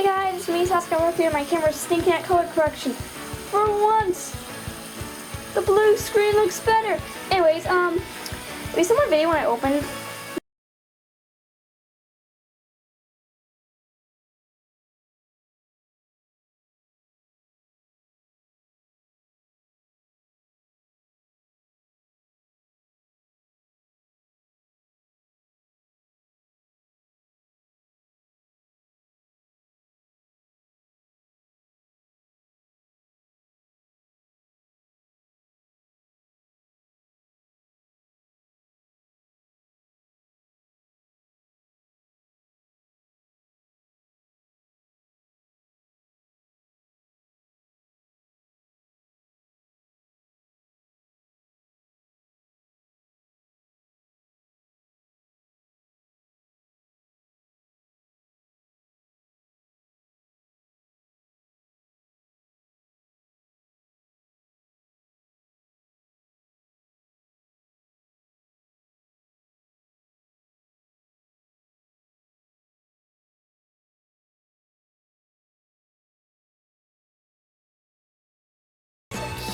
guys, it's me, Saskia here. My camera's stinking at color correction. For once, the blue screen looks better. Anyways, maybe some more video when I open.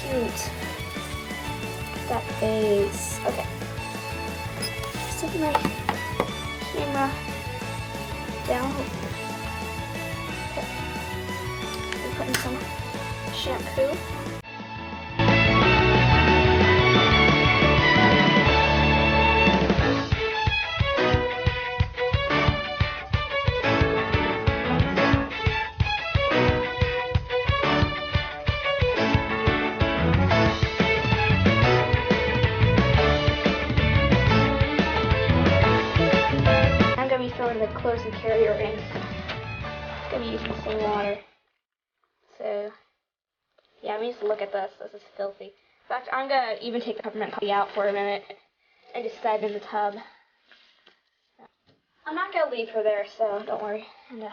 Cute. That face. Okay. Just taking my camera down. Okay. I'm putting some shampoo. Filling the clothes and carrier in. I'm gonna be using the same water. So yeah, I mean, just look at this. This is filthy. In fact, I'm gonna even take the peppermint puppy out for a minute and just set it in the tub. I'm not gonna leave her there, so don't worry. And,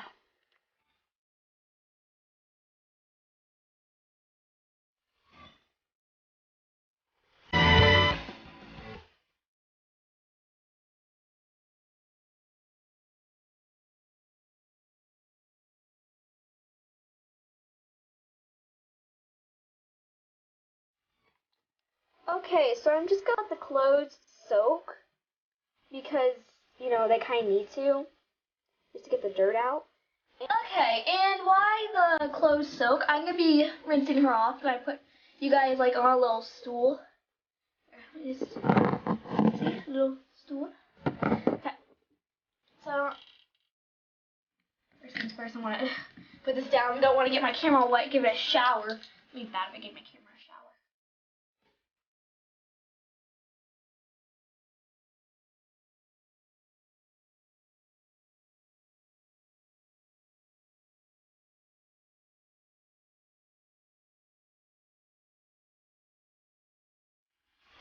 Okay, so I'm just gonna let the clothes soak because, you know, they kind of need to, just to get the dirt out. Okay, and while the clothes soak, I'm gonna be rinsing her off. And I put you guys like on a little stool. Just see, a little stool. Okay. So first things first, I want to put this down. Don't want to get my camera wet. Give it a shower. It'd be bad if I gave my camera a shower.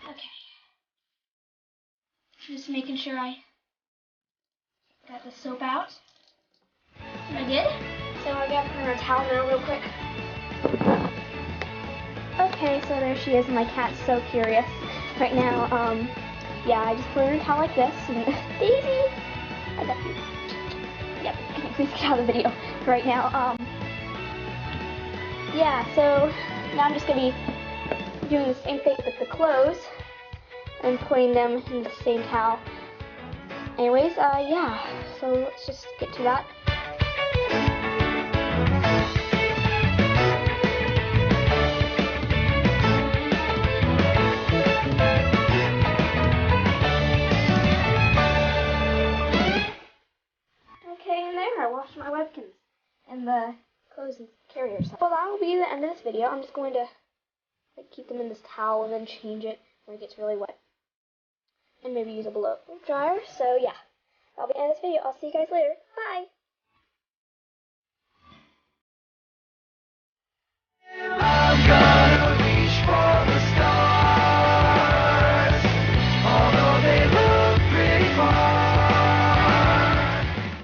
Okay. Just making sure I got the soap out. And I did. So I gotta put her a towel now real quick. Okay, so there she is. My cat's so curious right now. Yeah, I just put her in a towel like this. And Daisy! I got you. Yep, okay, please get out of the video right now. Yeah, so now I'm just gonna be doing the same thing with the clothes and putting them in the same towel. Anyways, yeah, so let's just get to that. Okay, and there, I washed my Webkinz and the clothes and carrier stuff. Well, that will be the end of this video. I'm just going to keep them in this towel and then change it when it gets really wet. And maybe use a blow dryer. So yeah, that'll be the end of this video. I'll see you guys later. Bye!